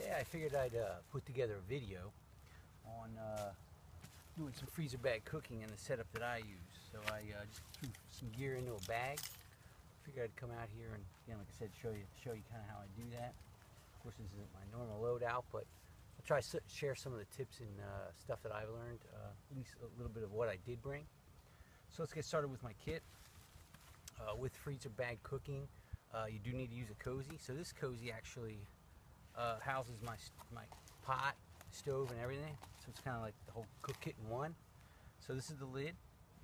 Today I figured I'd put together a video on doing some freezer bag cooking and the setup that I use. So I just threw some gear into a bag. Figured I'd come out here and, again, like I said, show you kind of how I do that. Of course, this isn't my normal loadout, but I'll try to share some of the tips and stuff that I've learned, at least a little bit of what I did bring. So let's get started with my kit. With freezer bag cooking, you do need to use a cozy. So this cozy actually houses my pot, stove, and everything. So it's kind of like the whole cook kit in one. So this is the lid.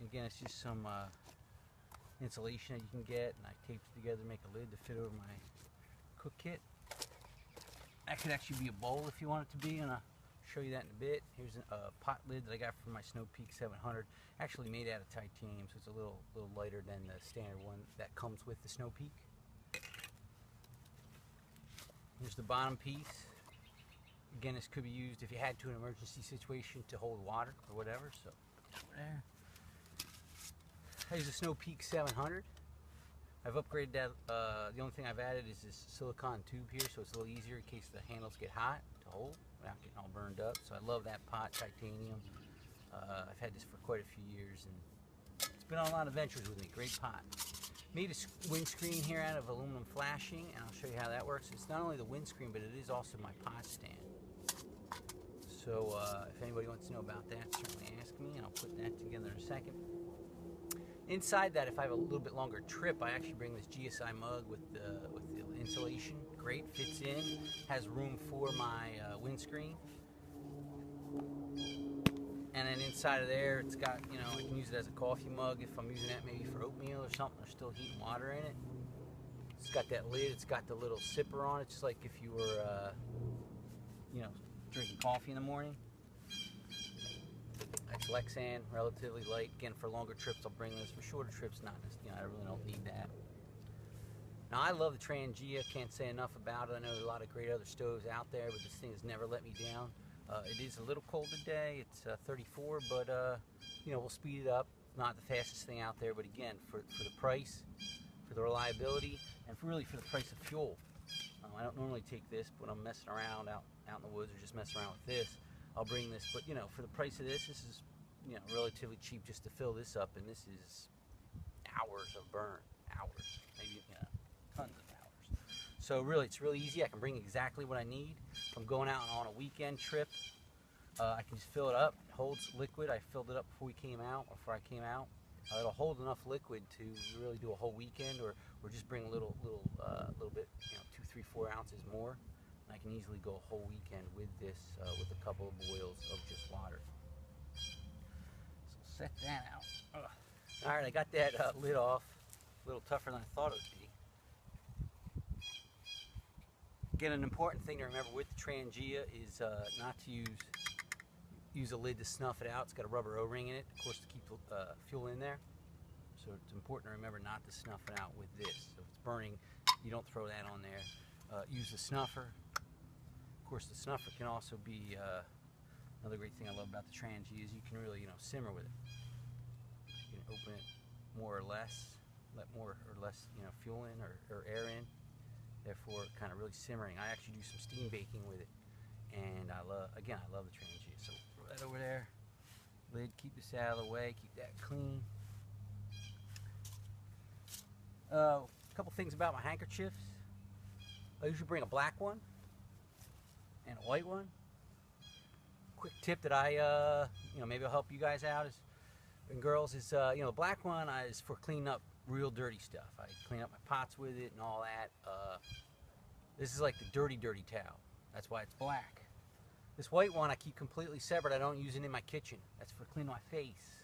Again, it's just some insulation that you can get, and I taped it together to make a lid to fit over my cook kit. That could actually be a bowl if you want it to be, and I'll show you that in a bit. Here's a pot lid that I got from my Snow Peak 700. Actually made out of titanium, so it's a little lighter than the standard one that comes with the Snow Peak. Here's the bottom piece. Again, this could be used if you had to in an emergency situation to hold water or whatever. So over there. Here's the Snow Peak 700. I've upgraded that. The only thing I've added is this silicone tube here, so it's a little easier in case the handles get hot to hold without getting all burned up. So I love that pot, titanium. I've had this for quite a few years, and it's been on a lot of ventures with me. Great pot. Made a windscreen here out of aluminum flashing, and I'll show you how that works. It's not only the windscreen, but it is also my pot stand. So if anybody wants to know about that, certainly ask me, and I'll put that together in a second. Inside that, if I have a little bit longer trip, I actually bring this GSI mug with the insulation. Great, fits in, has room for my windscreen. And then inside of there, it's got, I can use it as a coffee mug if I'm using that maybe for oatmeal or something. There's still heat and water in it. It's got that lid. It's got the little sipper on it, just like if you were, drinking coffee in the morning. That's Lexan, relatively light. Again, for longer trips, I'll bring this. For shorter trips, not. I really don't need that. Now, I love the Trangia. Can't say enough about it. I know there's a lot of great other stoves out there, but this thing has never let me down. It is a little cold today. It's 34, but we'll speed it up. Not the fastest thing out there, but again, for the price, for the reliability, and for the price of fuel. I don't normally take this, but when I'm messing around out in the woods or just messing around with this, I'll bring this. But for the price of this is relatively cheap just to fill this up, and this is hours of burn, hours, maybe tons of hours. So really, it's really easy. I can bring exactly what I need. If I'm going out on a weekend trip, I can just fill it up. It holds liquid. I filled it up before I came out. It'll hold enough liquid to really do a whole weekend, or just bring a little bit, 2, 3, 4 ounces more. And I can easily go a whole weekend with this, with a couple of boils of just water. So set that out. Ugh. All right, I got that lid off. A little tougher than I thought it would be. Again, an important thing to remember with the Trangia is not to use a lid to snuff it out. It's got a rubber O-ring in it, of course, to keep fuel in there. So it's important to remember not to snuff it out with this. So if it's burning, you don't throw that on there. Use the snuffer. Of course, the snuffer can also be another great thing I love about the Trangia is you can really simmer with it. You can open it more or less, let more or less fuel in or air in. Therefore, kind of really simmering. I actually do some steam baking with it, and I love the Trangia. So right over there, lid. Keep this out of the way. Keep that clean. A couple things about my handkerchiefs. I usually bring a black one and a white one. Quick tip that I, maybe I'll help you guys out and girls is, the black one is for cleaning up real dirty stuff. I clean up my pots with it and all that. This is like the dirty towel. That's why it's black. This white one I keep completely separate. I don't use it in my kitchen. That's for cleaning my face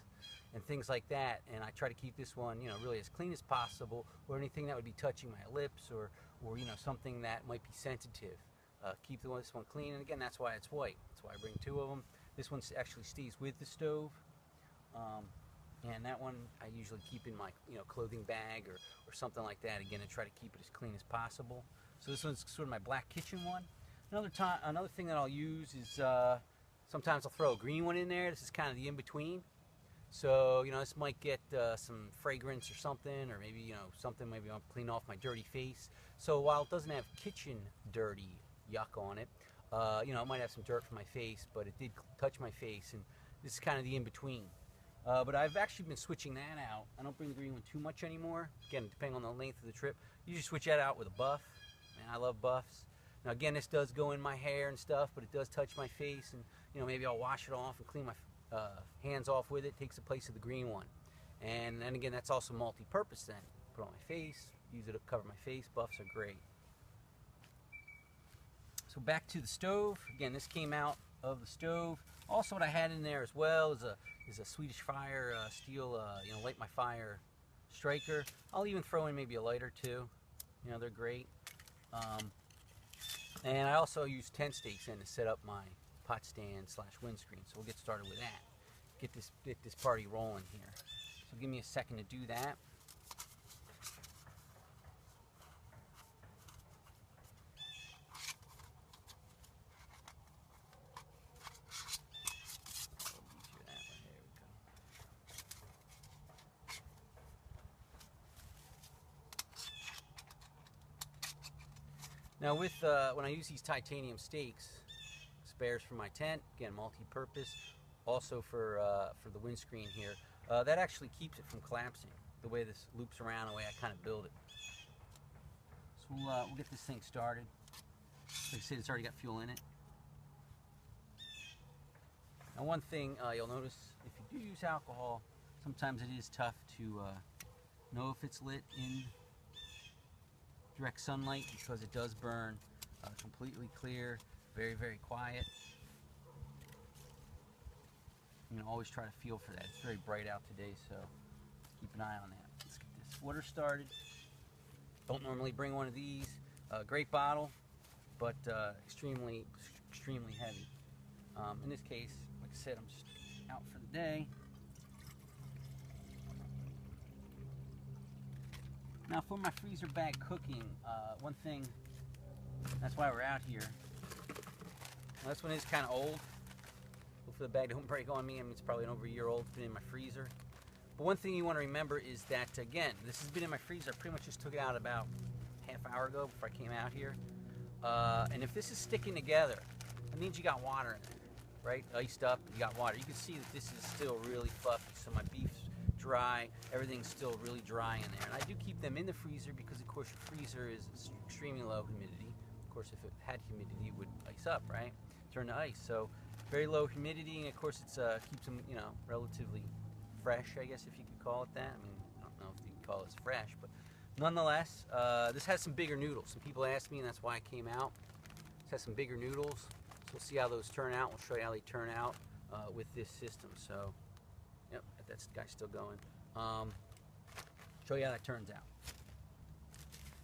and things like that. And I try to keep this one, really as clean as possible, or anything that would be touching my lips or something that might be sensitive. Keep this one clean, and again, that's why it's white. That's why I bring 2 of them. This one actually stays with the stove. And that one I usually keep in my clothing bag or something like that, again, to try to keep it as clean as possible. So this one's sort of my black kitchen one. Another thing that I'll use is sometimes I'll throw a green one in there. This is kind of the in-between. So this might get some fragrance or something, or maybe something, maybe I'll clean off my dirty face. So while it doesn't have kitchen dirty yuck on it, You know, it might have some dirt from my face, but it did touch my face, and this is kind of the in-between. But I've actually been switching that out. I don't bring the green one too much anymore. Again, depending on the length of the trip. You just switch that out with a buff. Man, I love buffs. Now again, this does go in my hair and stuff, but it does touch my face, and you know, maybe I'll wash it off and clean my hands off with it. Takes the place of the green one. And then again, that's also multi-purpose then. Put it on my face, use it to cover my face. Buffs are great. So back to the stove. Again, this came out of the stove. Also, what I had in there as well is a Swedish Fire steel, you know, light my fire striker. I'll even throw in maybe a lighter too. You know, they're great. And I also use tent stakes in to set up my pot stand / windscreen. So we'll get started with that. Get this party rolling here. So give me a second to do that. Now with when I use these titanium stakes, spares for my tent, again multi-purpose, also for the windscreen here, that actually keeps it from collapsing. The way this loops around, the way I kind of build it. So we'll get this thing started. Like I said, it's already got fuel in it. Now one thing you'll notice, if you do use alcohol, sometimes it is tough to know if it's lit in direct sunlight, because it does burn. Completely clear, very, very quiet. You know, always try to feel for that. It's very bright out today, so keep an eye on that. Let's get this water started. Don't normally bring one of these. Great bottle, but extremely, extremely heavy. In this case, like I said, I'm just out for the day. Now for my freezer bag cooking, one thing, that's why we're out here. Well, this one is kind of old. Hopefully the bag don't break on me. I mean, it's probably over a year old. It's been in my freezer. But one thing you want to remember is that, again, this has been in my freezer. I pretty much just took it out about half hour ago before I came out here. And if this is sticking together, that means you got water in there, right? Iced up, you got water. You can see that this is still really fluffy, so my beef's dry, everything's still really dry in there. And I do keep them in the freezer because, of course, your freezer is extremely low humidity. Of course, if it had humidity, it would ice up, right? Turn to ice. So very low humidity, and of course, it's keeps them, you know, relatively fresh, I guess, if you could call it that. I mean, I don't know if you could call this fresh, but nonetheless, this has some bigger noodles. Some people asked me, and that's why I came out. This has some bigger noodles, so we'll see how those turn out. We'll show you how they turn out with this system. So. Yep, that guy's still going. Show you how that turns out.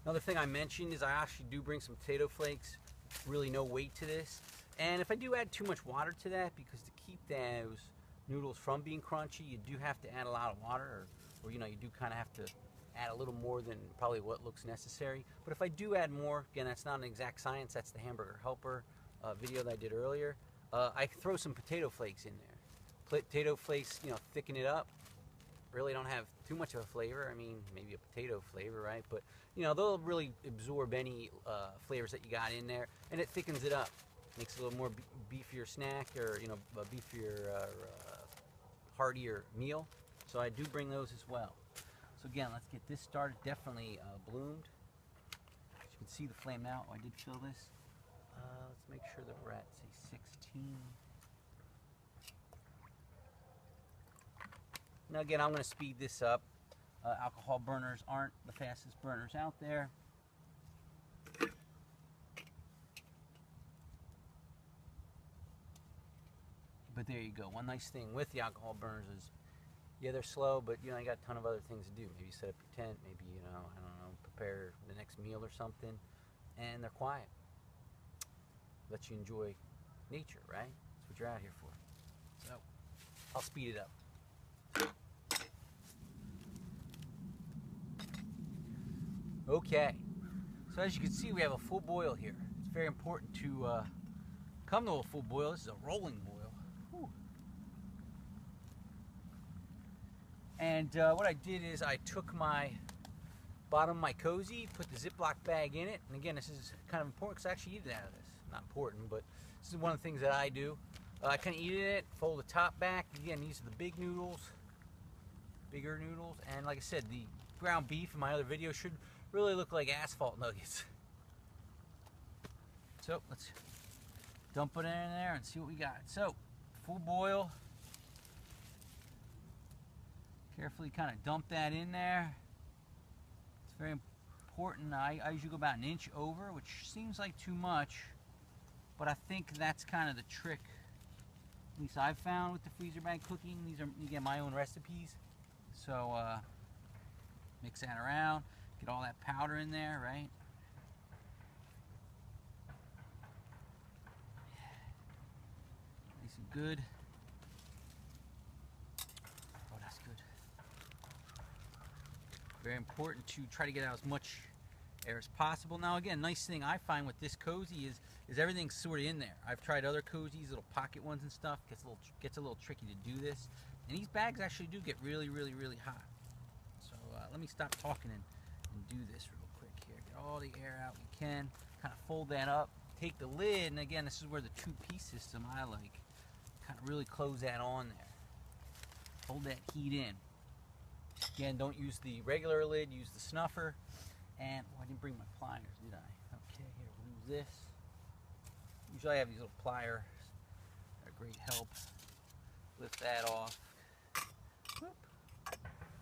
Another thing I mentioned is I actually do bring some potato flakes. Really no weight to this. And if I do add too much water to that, because to keep those noodles from being crunchy, you do have to add a lot of water, or you know, you do kind of have to add a little more than probably what looks necessary. But if I do add more, again, that's not an exact science. That's the Hamburger Helper video that I did earlier. I throw some potato flakes in there. Potato flakes, you know, thicken it up. Really don't have too much of a flavor. I mean, maybe a potato flavor, right? But, you know, they'll really absorb any flavors that you got in there, and it thickens it up. Makes it a little more beefier snack, or, you know, a beefier, heartier meal. So I do bring those as well. So again, let's get this started. Definitely bloomed. As you can see the flame now. I did fill this. Let's make sure that we're at, say, 16. Now again, I'm going to speed this up. Alcohol burners aren't the fastest burners out there. But there you go. One nice thing with the alcohol burners is, yeah, they're slow, but you know, you got a ton of other things to do. Maybe set up your tent, maybe, you know, I don't know, prepare the next meal or something, and they're quiet. Let you enjoy nature, right? That's what you're out here for. So, I'll speed it up. Okay, so as you can see, we have a full boil here. It's very important to come to a full boil. This is a rolling boil. Whew. And what I did is I took my Bottom of my cozy, put the Ziploc bag in it. And again, this is kind of important because I actually eat it out of this. Not important, but this is one of the things that I do. I kind of eat it, fold the top back. Again, these are the big noodles, bigger noodles. And like I said, the ground beef in my other video should really look like asphalt nuggets. So let's dump it in there and see what we got. So, full boil. Carefully kind of dump that in there. It's very important. I usually go about an inch over, which seems like too much, but I think that's kind of the trick, at least I've found with the freezer bag cooking. These are, again, my own recipes. So mix that around, get all that powder in there, right? Nice and good. Oh, that's good. Very important to try to get out as much air as possible. Now again, nice thing I find with this cozy is everything's sort of in there. I've tried other cozies, little pocket ones and stuff. Gets a little tricky to do this. And these bags actually do get really, really, really hot. So let me stop talking and do this real quick here. Get all the air out we can. Kind of fold that up. Take the lid, and again, this is where the two-piece system I like. Kind of really close that on there. Hold that heat in. Again, don't use the regular lid, use the snuffer. And, oh, I didn't bring my pliers, did I? Okay, here, we'll use this. Usually I have these little pliers. They're a great help. Lift that off. Whoop.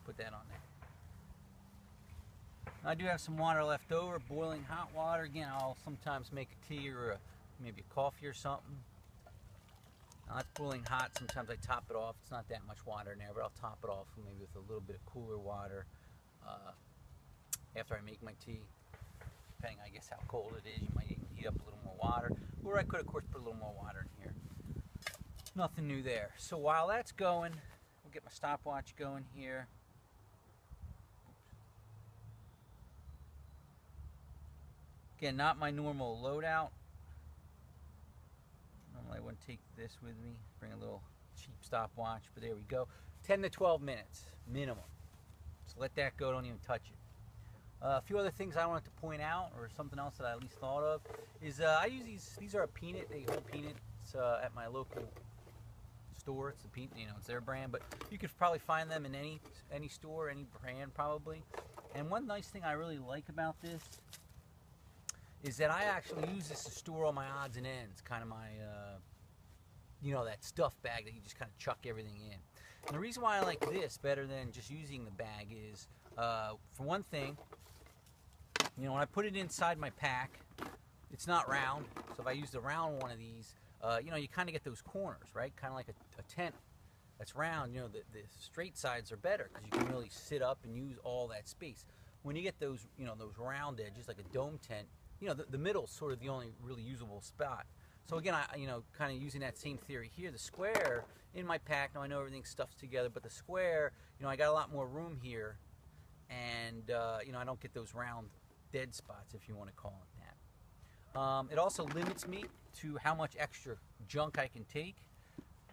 Put that on there. Now, I do have some water left over, boiling hot water. Again, I'll sometimes make a tea or maybe a coffee or something. Now, it's boiling hot. Sometimes I top it off. It's not that much water in there, but I'll top it off maybe with a little bit of cooler water after I make my tea. Depending, I guess, how cold it is, you might even heat up a little more water. Or I could, of course, put a little more water in here. Nothing new there. So while that's going, we'll get my stopwatch going here. Again, not my normal loadout. Normally I wouldn't take this with me. Bring a little cheap stopwatch, but there we go. 10 to 12 minutes minimum. So let that go, don't even touch it. A few other things I wanted to point out, or something else that I at least thought of, is I use these are a peanut, they hold peanuts at my local store. It's a peanut, it's their brand, but you could probably find them in any store, any brand probably. And one nice thing I really like about this is that I actually use this to store all my odds and ends, kind of my, that stuff bag that you just kind of chuck everything in. And the reason why I like this better than just using the bag is, for one thing, when I put it inside my pack, it's not round. So if I use the round one of these, you kind of get those corners, right? Kind of like a tent that's round. The straight sides are better because you can really sit up and use all that space. When you get those, those round edges, like a dome tent, the middle's sort of the only really usable spot. So again, I kind of using that same theory here. The square in my pack, now I know everything's stuffed together, but the square, I got a lot more room here, and I don't get those round dead spots, if you want to call it that. It also limits me to how much extra junk I can take.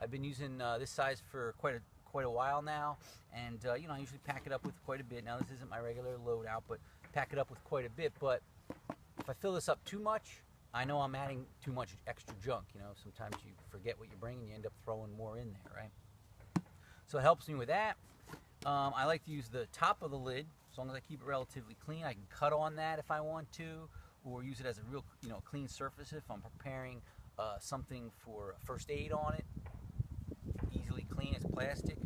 I've been using this size for quite a while now, and I usually pack it up with quite a bit. Now this isn't my regular loadout, but pack it up with quite a bit. But if I fill this up too much, I know I'm adding too much extra junk. Sometimes you forget what you bring and you end up throwing more in there, right? So it helps me with that. I like to use the top of the lid. As long as I keep it relatively clean, I can cut on that if I want to, or use it as a real, clean surface if I'm preparing something for first aid on it. Easily clean as plastic.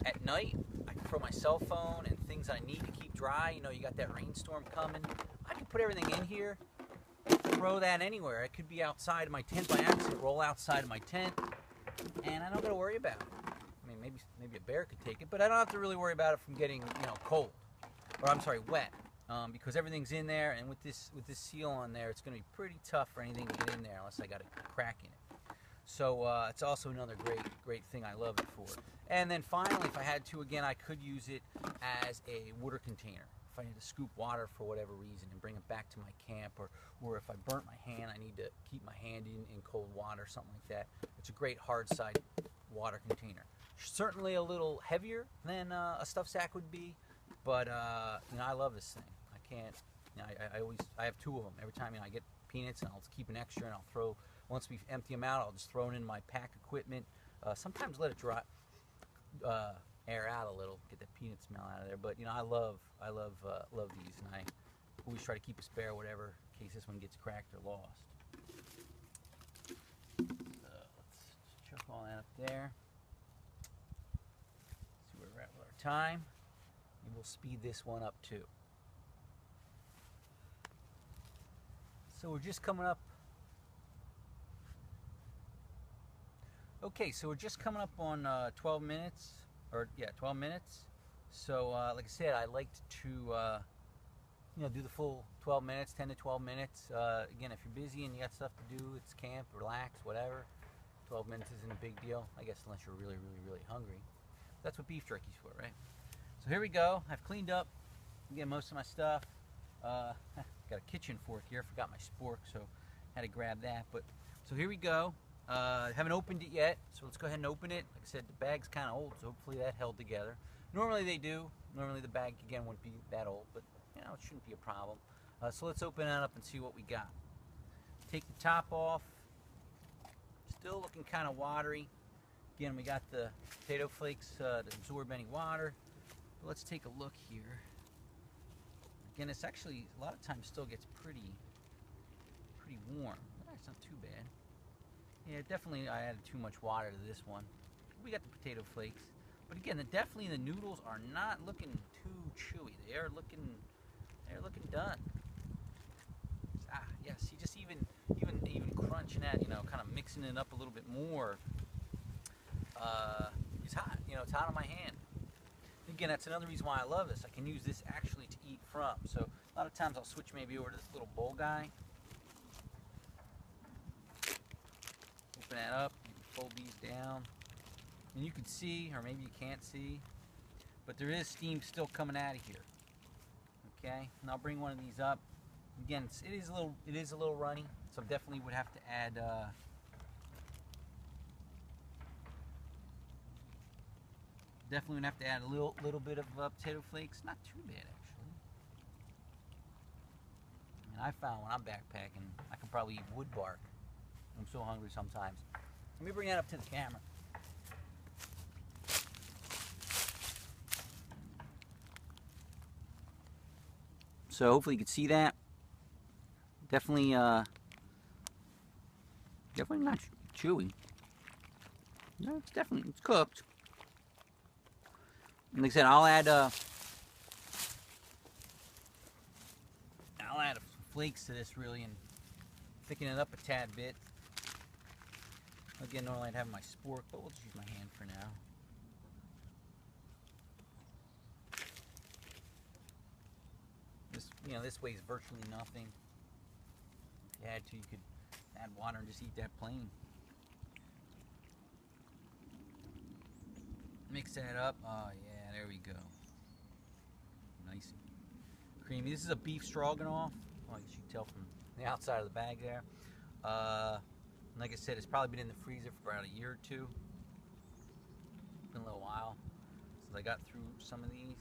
At night, I can throw my cell phone and things I need to keep dry. You got that rainstorm coming. I can put everything in here, throw that anywhere. I could be outside of my tent by accident, roll outside of my tent, and I don't got to worry about it. I mean, maybe a bear could take it, but I don't have to really worry about it from getting, cold, or I'm sorry, wet, because everything's in there, and with this seal on there, it's going to be pretty tough for anything to get in there unless I got a crack in it. So it's also another great thing I love it for. And then finally, if I had to, again, I could use it as a water container. If I had to scoop water for whatever reason and bring it back to my camp, or if I burnt my hand, I need to keep my hand in cold water, something like that. It's a great hard side water container. Certainly a little heavier than a stuff sack would be, But you know, I love this thing. I can't. You know, I have two of them. Every time, you know, I get peanuts, and I'll keep an extra, and I'll throw. Once we empty them out, I'll just throw it in my pack equipment. Sometimes let it dry, air out a little, get the peanut smell out of there. But you know, I love these, and I always try to keep a spare, whatever, in case this one gets cracked or lost. So let's chuck all that up there. See where we're at with our time. And we'll speed this one up too. So we're just coming up. Okay, so we're just coming up on 12 minutes, or yeah, 12 minutes. So like I said, I like to you know, do the full 12 minutes, 10 to 12 minutes. Again, if you're busy and you got stuff to do, it's camp, relax, whatever. 12 minutes isn't a big deal, I guess, unless you're really, really, really hungry. That's what beef jerky's for, right? So here we go. I've cleaned up, again, most of my stuff. Got a kitchen fork here. Forgot my spork, so had to grab that. But so here we go. Haven't opened it yet, so let's go ahead and open it. Like I said, the bag's kind of old, so hopefully that held together. Normally they do. Normally the bag, again, wouldn't be that old, but you know, it shouldn't be a problem. So let's open it up and see what we got. Take the top off. Still looking kind of watery. Again, we got the potato flakes to absorb any water. But let's take a look here. Again, it's actually, a lot of times still gets pretty warm. It's not too bad. Yeah, definitely I added too much water to this one. We got the potato flakes. But again, definitely the noodles are not looking too chewy. They're looking done. Yeah, see, just even crunching that, you know, kind of mixing it up a little bit more. It's hot. You know, it's hot on my hand. Again, that's another reason why I love this. I can use this actually to eat from. So a lot of times I'll switch maybe over to this little bowl guy. Open that up, fold these down. And you can see, or maybe you can't see, but there is steam still coming out of here. Okay, and I'll bring one of these up. Again, it is a little runny, so definitely would have to add a little bit of potato flakes. Not too bad actually. I mean, I found when I'm backpacking, I can probably eat wood bark. I'm so hungry sometimes. Let me bring that up to the camera. So hopefully you can see that. Definitely not chewy. No, it's cooked. And like I said, I'll add flakes to this really and thicken it up a tad bit. Again, normally I'd have my spork, but we'll just use my hand for now. This weighs virtually nothing. If you had to, you could add water and just eat that plain. Mix that up. Oh yeah, there we go. Nice and creamy. This is a beef stroganoff. Well, as you can tell from the outside of the bag there. Like I said, it's probably been in the freezer for about a year or two. It's been a little while since I got through some of these.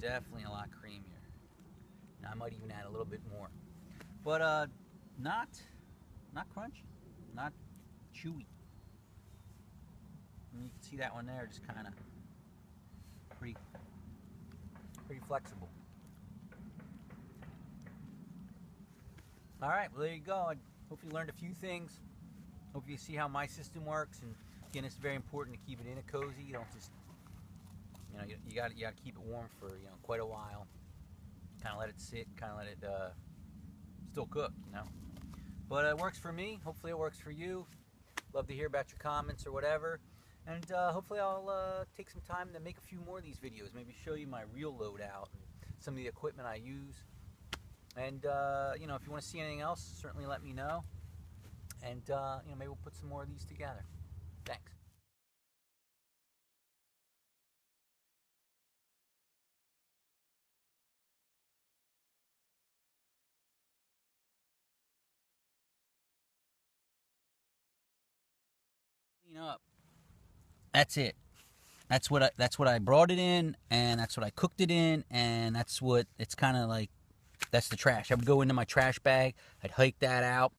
Definitely a lot creamier. Now I might even add a little bit more, but not crunchy, not chewy. And you can see that one there, just kind of pretty flexible. All right, well there you go. I hope you learned a few things. Hope you see how my system works. And again, it's very important to keep it in a cozy. You don't just, you got to keep it warm for quite a while. Kind of let it sit, kind of let it still cook, But it works for me. Hopefully it works for you. Love to hear about your comments or whatever. And hopefully I'll take some time to make a few more of these videos. Maybe show you my real loadout and some of the equipment I use. And if you want to see anything else, certainly let me know. And maybe we'll put some more of these together. Thanks. Clean up. That's it. that's what I brought it in, and that's what I cooked it in, and that's what it's kind of like. That's the trash. I would go into my trash bag. I'd hike that out.